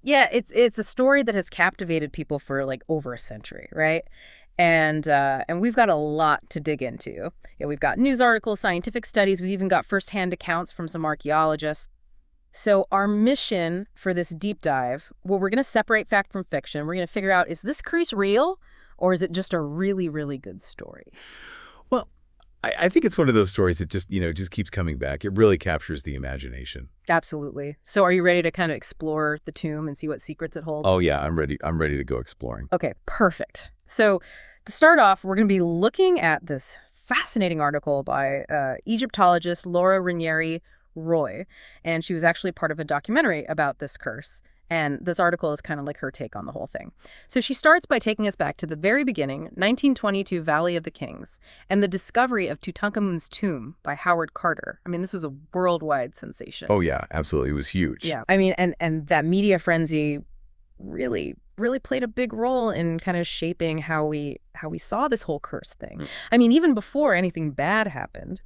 Yeah, it's a story that has captivated people for like over a century, right? And we've got a lot to dig into. Yeah, we've got news articles, scientific studies, we've even got firsthand accounts from some archaeologists. So our mission for this deep dive, well, we're going to separate fact from fiction. We're going to figure out, is this crease real or is it just a really, really good story? Well, I think it's one of those stories that just keeps coming back. It really captures the imagination. Absolutely. So are you ready to kind of explore the tomb and see what secrets it Oh holds? yeah, I'm ready. I'm ready to go exploring. Okay, perfect. So to start off, we're going to be looking at this fascinating article by Egyptologist Laura Ranieri Roy, and she was actually part of a documentary about this curse. And this article is kind of like her take on the whole thing. So she starts by taking us back to the very beginning, 1922 Valley of the Kings, and the discovery of Tutankhamun's tomb by Howard Carter. I mean, this was a worldwide sensation. Oh yeah, absolutely. It was huge. Yeah. I mean, and that media frenzy really played a big role in kind of shaping how we saw this whole curse thing. I mean, even before anything bad happened,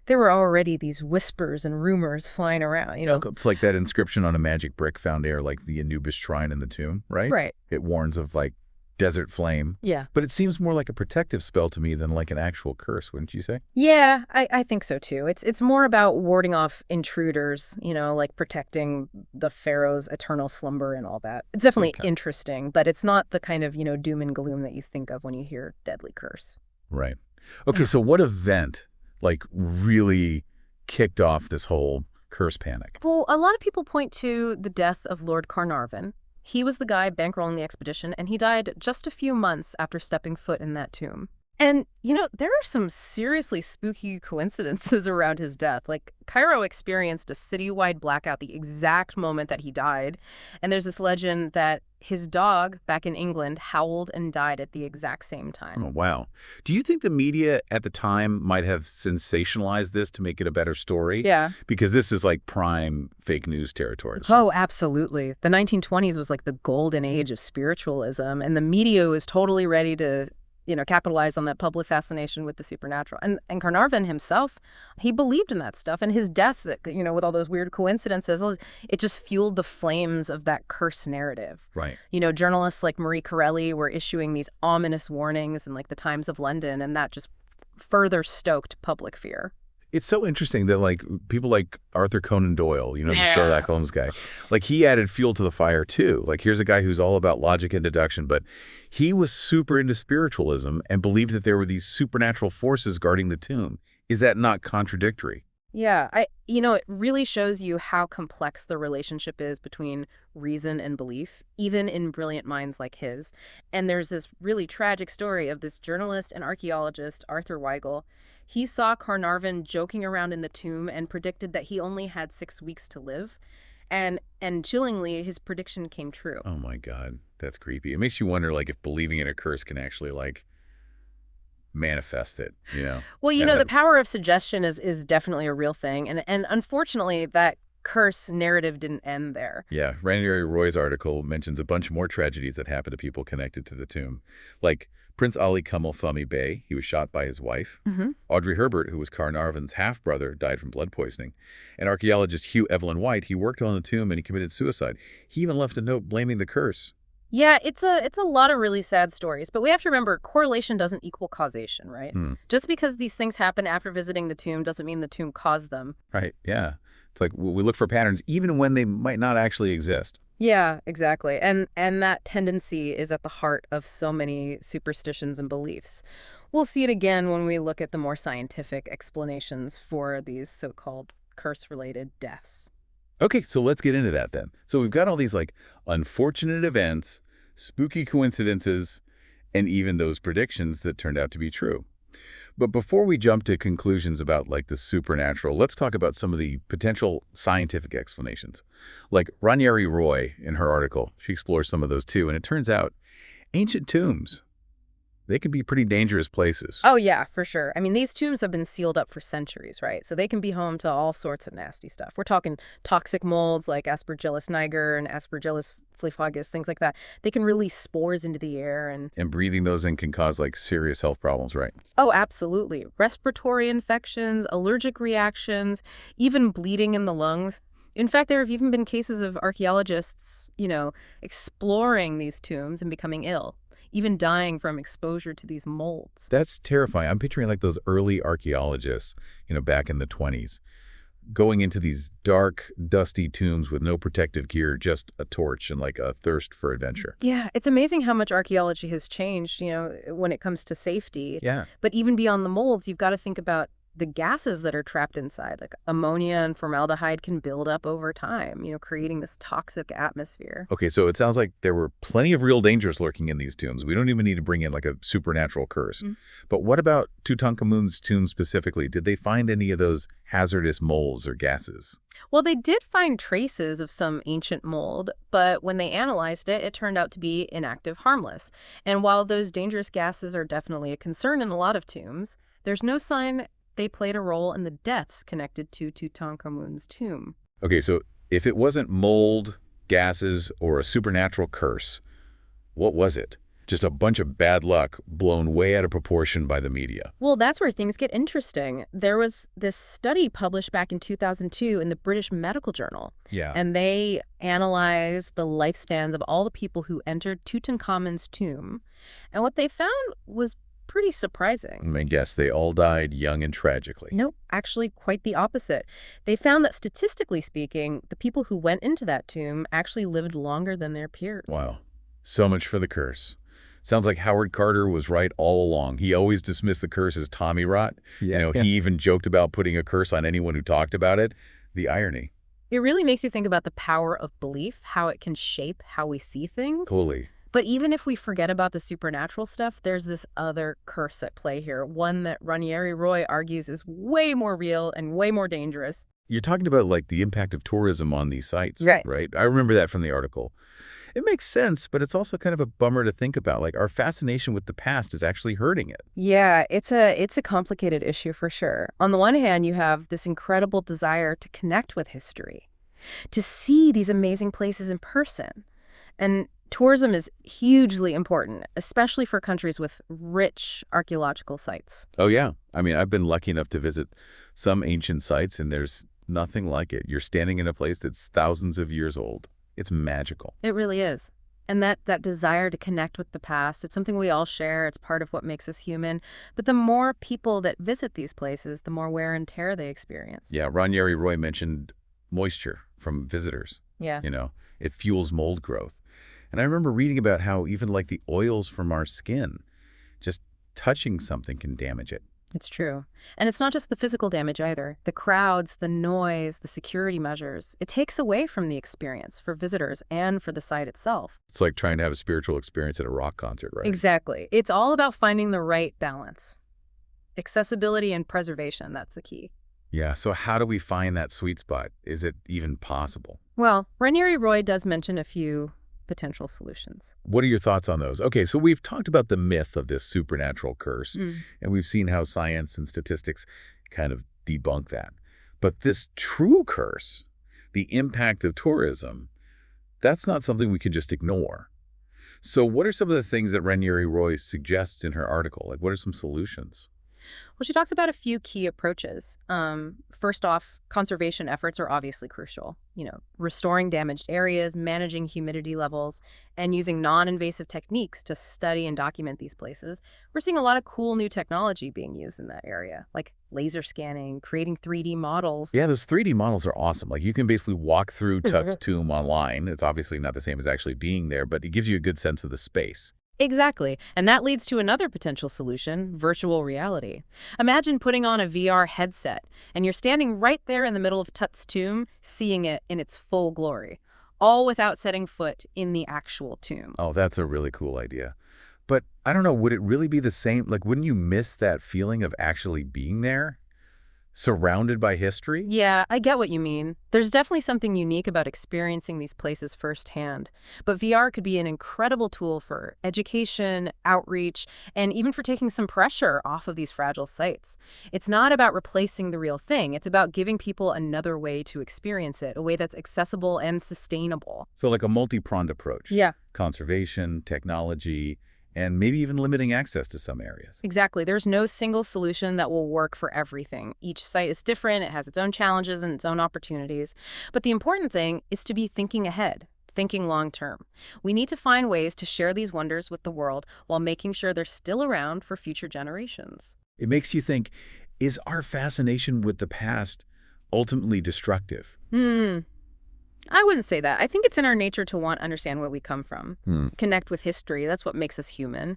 there were already these whispers and rumors flying around, you know. It's like that inscription on a magic brick found near like the Anubis shrine in the tomb, right? Right. It warns of like desert flame. Yeah. But it seems more like a protective spell to me than like an actual curse, wouldn't you say? Yeah, I think so too. It's more about warding off intruders, you know, like protecting the pharaoh's eternal slumber and all that. It's definitely Okay. interesting, but it's not the kind of, doom and gloom that you think of when you hear deadly curse. Right. Okay, so what event like really kicked off this whole curse panic? Well, a lot of people point to the death of Lord Carnarvon. He was the guy bankrolling the expedition, and he died just a few months after stepping foot in that tomb. And, there are some seriously spooky coincidences around his death. Like, Cairo experienced a citywide blackout the exact moment that he died. And there's this legend that his dog back in England howled and died at the exact same time. Oh, wow. Do you think the media at the time might have sensationalized this to make it a better story? Yeah. Because this is like prime fake news territory. Oh, absolutely. The 1920s was like the golden age of spiritualism, and the media was totally ready to capitalize on that public fascination with the supernatural. And Carnarvon himself, he believed in that stuff. And his death, with all those weird coincidences, it just fueled the flames of that curse narrative. Right. Journalists like Marie Corelli were issuing these ominous warnings in like the Times of London, and that just further stoked public fear. It's so interesting that like people like Arthur Conan Doyle, the Yeah. Sherlock Holmes guy, like he added fuel to the fire too. Like here's a guy who's all about logic and deduction, but he was super into spiritualism and believed that there were these supernatural forces guarding the tomb. Is that not contradictory? Yeah, it really shows you how complex the relationship is between reason and belief, even in brilliant minds like his. And there's this really tragic story of this journalist and archaeologist, Arthur Weigel. He saw Carnarvon joking around in the tomb and predicted that he only had 6 weeks to live. And chillingly, his prediction came true. Oh my God, that's creepy. It makes you wonder like if believing in a curse can actually like manifest it, Well, Yeah, the power of suggestion is definitely a real thing. And unfortunately, that curse narrative didn't end there. Yeah, Ranieri Roy's article mentions a bunch more tragedies that happened to people connected to the tomb. Like Prince Ali Kamal Fahmy Bey, he was shot by his wife. Hmm. Audrey Herbert, who was Carnarvon's half-brother, died from blood poisoning. And archaeologist Hugh Evelyn White, he worked on the tomb and he committed suicide. He even left a note blaming the curse. Yeah, it's a lot of really sad stories, but we have to remember correlation doesn't equal causation, right? Hmm. Just because these things happen after visiting the tomb doesn't mean the tomb caused them. Right, yeah. It's like we look for patterns even when they might not actually exist. Yeah, exactly. And that tendency is at the heart of so many superstitions and beliefs. We'll see it again when we look at the more scientific explanations for these so-called curse-related deaths. Okay, so let's get into that then. So we've got all these like unfortunate events, spooky coincidences, and even those predictions that turned out to be true. But before we jump to conclusions about like the supernatural, let's talk about some of the potential scientific explanations. Like Ranieri Roy in her article, she explores some of those too, and it turns out ancient tombs, they can be pretty dangerous places. Oh, yeah, for sure. I mean, these tombs have been sealed up for centuries, right? So they can be home to all sorts of nasty stuff. We're talking toxic molds like Aspergillus niger and Aspergillus flifagus, things like that. They can release spores into the air And breathing those in can cause like serious health problems, right? Oh, absolutely. Respiratory infections, allergic reactions, even bleeding in the lungs. In fact, there have even been cases of archaeologists, exploring these tombs and becoming ill, even dying from exposure to these molds. That's terrifying. I'm picturing like those early archaeologists, back in the 20s, going into these dark, dusty tombs with no protective gear, just a torch and like a thirst for adventure. Yeah, it's amazing how much archaeology has changed, when it comes to safety. Yeah. But even beyond the molds, you've got to think about the gases that are trapped inside. Like ammonia and formaldehyde can build up over time, creating this toxic atmosphere. Okay, so it sounds like there were plenty of real dangers lurking in these tombs. We don't even need to bring in like a supernatural curse. But what about Tutankhamun's tomb specifically? Did they find any of those hazardous molds or gases? Well, they did find traces of some ancient mold, but when they analyzed it, it turned out to be inactive, harmless. And while those dangerous gases are definitely a concern in a lot of tombs, there's no sign they played a role in the deaths connected to Tutankhamun's tomb. Okay, so if it wasn't mold, gases, or a supernatural curse, what was it? Just a bunch of bad luck blown way out of proportion by the media. Well, that's where things get interesting. There was this study published back in 2002 in the British Medical Journal, Yeah. and they analyzed the lifespans of all the people who entered Tutankhamun's tomb. And what they found was pretty surprising. I guess they all died young and tragically. Nope, actually quite the opposite. They found that statistically speaking, the people who went into that tomb actually lived longer than their peers. Wow. So much for the curse. Sounds like Howard Carter was right all along. He always dismissed the curse as Tommy rot. Yeah. He even joked about putting a curse on anyone who talked about it. The irony. It really makes you think about the power of belief, how it can shape how we see things. Totally. But even if we forget about the supernatural stuff, there's this other curse at play here, one that Ranieri Roy argues is way more real and way more dangerous. You're talking about like the impact of tourism on these sites, Right? I remember that from the article. It makes sense, but it's also kind of a bummer to think about. Like our fascination with the past is actually hurting it. Yeah, it's a complicated issue for sure. On the one hand, you have this incredible desire to connect with history, to see these amazing places in person. And tourism is hugely important, especially for countries with rich archaeological sites. Oh, yeah. I've been lucky enough to visit some ancient sites, and there's nothing like it. You're standing in a place that's thousands of years old. It's magical. It really is. And that desire to connect with the past, it's something we all share. It's part of what makes us human. But the more people that visit these places, the more wear and tear they experience. Yeah, Ranieri Roy mentioned moisture from visitors. Yeah. It fuels mold growth. And I remember reading about how even like the oils from our skin, just touching something can damage it. It's true. And it's not just the physical damage either. The crowds, the noise, the security measures. It takes away from the experience for visitors and for the site itself. It's like trying to have a spiritual experience at a rock concert, right? Exactly. It's all about finding the right balance. Accessibility and preservation, that's the key. Yeah, so how do we find that sweet spot? Is it even possible? Well, Ranieri Roy does mention a few potential solutions. What are your thoughts on those? Okay, so we've talked about the myth of this supernatural curse, and we've seen how science and statistics kind of debunk that. But this true curse, the impact of tourism, that's not something we can just ignore. So what are some of the things that Ranieri Roy suggests in her article? Like, what are some solutions? Well, she talks about a few key approaches. First off, conservation efforts are obviously crucial. Restoring damaged areas, managing humidity levels, and using non-invasive techniques to study and document these places. We're seeing a lot of cool new technology being used in that area, like laser scanning, creating 3D models. Yeah, those 3D models are awesome. Like you can basically walk through Tut's tomb online. It's obviously not the same as actually being there, but it gives you a good sense of the space. Exactly. And that leads to another potential solution, virtual reality. Imagine putting on a VR headset, and you're standing right there in the middle of Tut's tomb, seeing it in its full glory, all without setting foot in the actual tomb. Oh, that's a really cool idea. But I don't know, would it really be the same? Like, wouldn't you miss that feeling of actually being there? Surrounded by history? Yeah, I get what you mean. There's definitely something unique about experiencing these places firsthand. But VR could be an incredible tool for education, outreach, and even for taking some pressure off of these fragile sites. It's not about replacing the real thing. It's about giving people another way to experience it, a way that's accessible and sustainable. So like a multi-pronged approach. Yeah. Conservation, technology, and maybe even limiting access to some areas. Exactly. There's no single solution that will work for everything. Each site is different, it has its own challenges and its own opportunities. But the important thing is to be thinking ahead, thinking long term. We need to find ways to share these wonders with the world while making sure they're still around for future generations. It makes you think, is our fascination with the past ultimately destructive? Hmm. I wouldn't say that. I think it's in our nature to want to understand where we come from, Hmm. connect with history. That's what makes us human.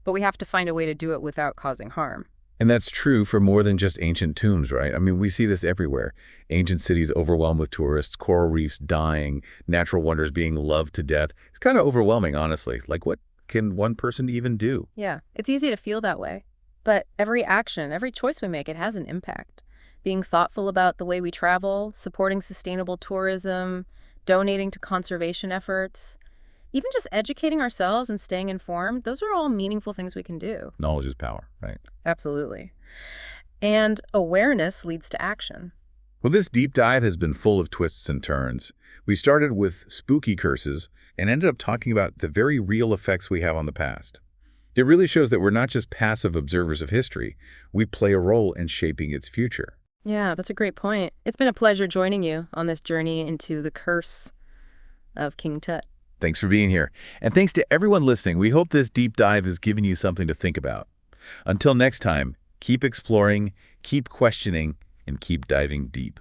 But we have to find a way to do it without causing harm. And that's true for more than just ancient tombs, right? I mean, we see this everywhere. Ancient cities overwhelmed with tourists, coral reefs dying, natural wonders being loved to death. It's kind of overwhelming, honestly. Like, what can one person even do? Yeah, it's easy to feel that way. But every action, every choice we make, it has an impact. Being thoughtful about the way we travel, supporting sustainable tourism, donating to conservation efforts, even just educating ourselves and staying informed, those are all meaningful things we can do. Knowledge is power, right? Absolutely. And awareness leads to action. Well, this deep dive has been full of twists and turns. We started with spooky curses and ended up talking about the very real effects we have on the past. It really shows that we're not just passive observers of history. We play a role in shaping its future. Yeah, that's a great point. It's been a pleasure joining you on this journey into the curse of King Tut. Thanks for being here. And thanks to everyone listening. We hope this deep dive has given you something to think about. Until next time, keep exploring, keep questioning, and keep diving deep.